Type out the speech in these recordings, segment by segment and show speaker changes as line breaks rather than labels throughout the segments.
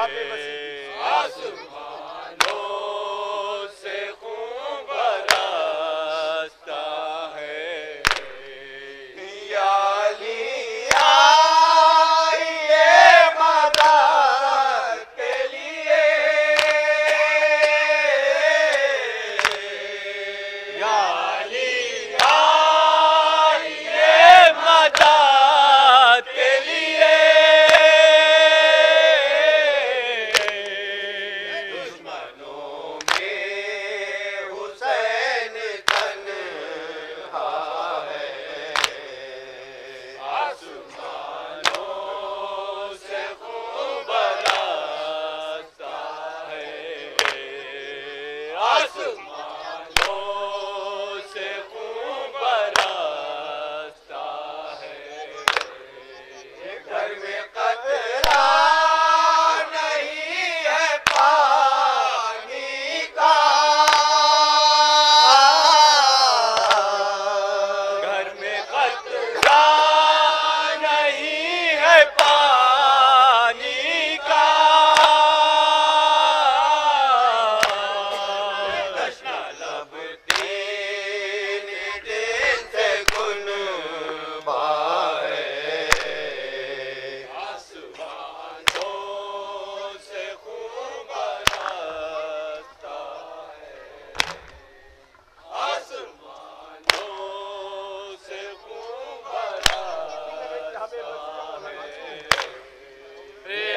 इंतहाबे वसी
आसमानों से खून बरसता है या अली आइए मदद के लिए या अली आइए मदद के लिए दुश्मनों में हुसैन तन्हा है आसमानों से खून बरसता है आसमानों से खून बरसता है घर में कतरा नहीं है पानी का घर में कतरा नहीं है पानी का दशना लब तीन दिन से गुन बाहे आसमानों से खून बरसता है आसमानों से खून बरसता है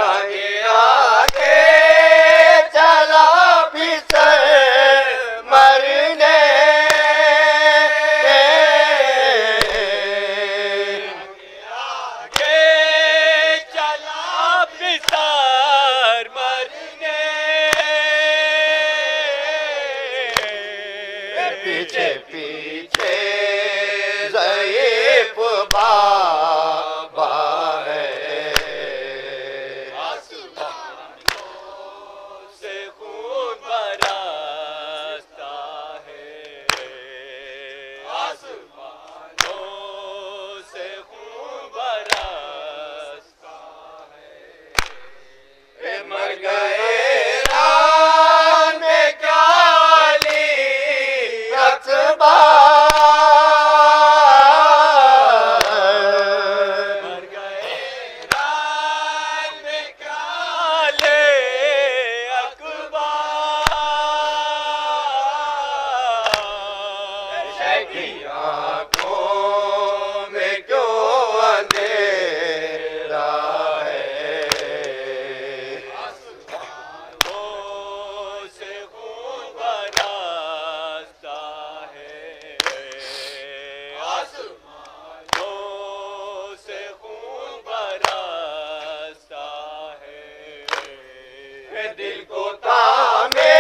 आगे आगे चला फिसल मरने आगे चला फिसल मरने पीछे पीछे ज़ईफ़ बाबा है आसमानों से खून बरसता है आसमानों से खून बरसता है मर गए रान में क्या अली अकबर मर गए रान में क्या अली अकबर शकी आँखों में क्यों अंधेरा है आसमानों से खून बरसता है आसमानों से खून बरसता है दिल को थामे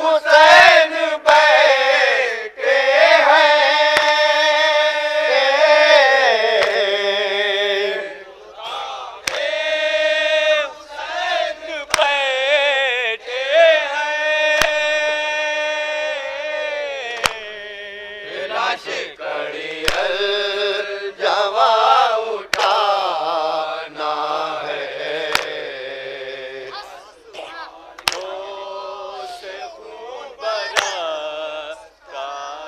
हुसैन बैठे हुसैन बैठे हैं लाश कड़ियल जवा उठाना है आसमानों से खून बरसता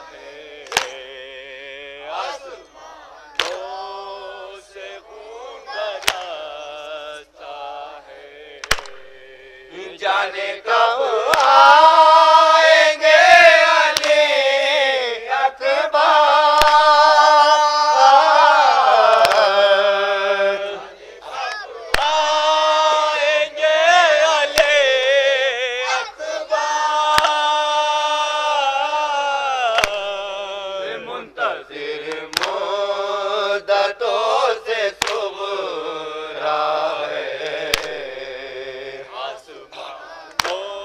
है आसमानों से खून बरसता है जाने कब आएंगे अली अकबर आएंगे अली अकबर मुंतज़िर मुद्दतों से सुग़रा है आसमानों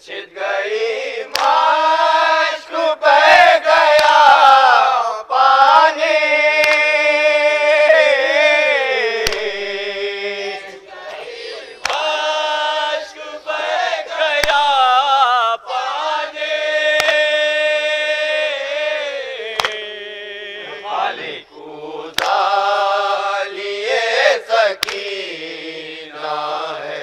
छिद गई मश्क बह गया पानी मश्क बह गया पानी खाली कूदा लिए सकीना है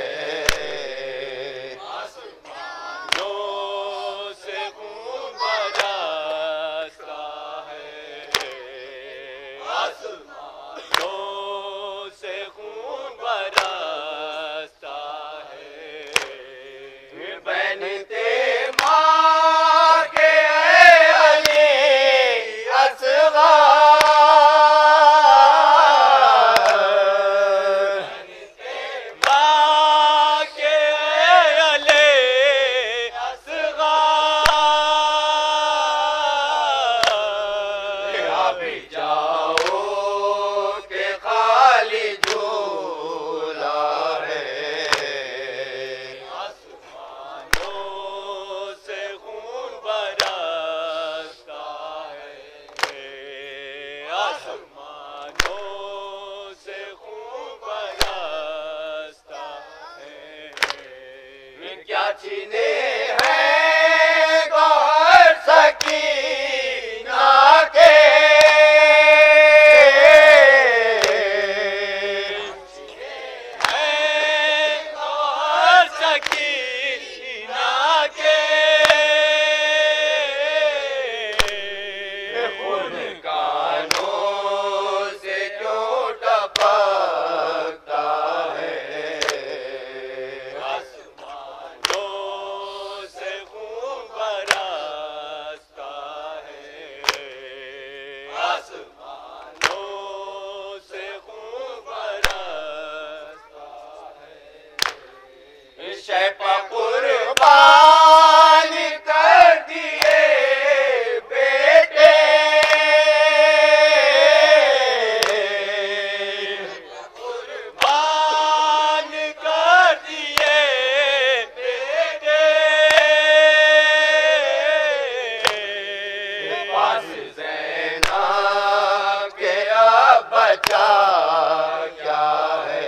चीने हैं गौर सकीना के हैं गौर सकीना के उन कानों से जो टपकता है शैपा कुर्बान कर दिए बेटे कुर्बान कर दिए बेटे पास ज़ैनब के अब बचा क्या है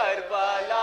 करबला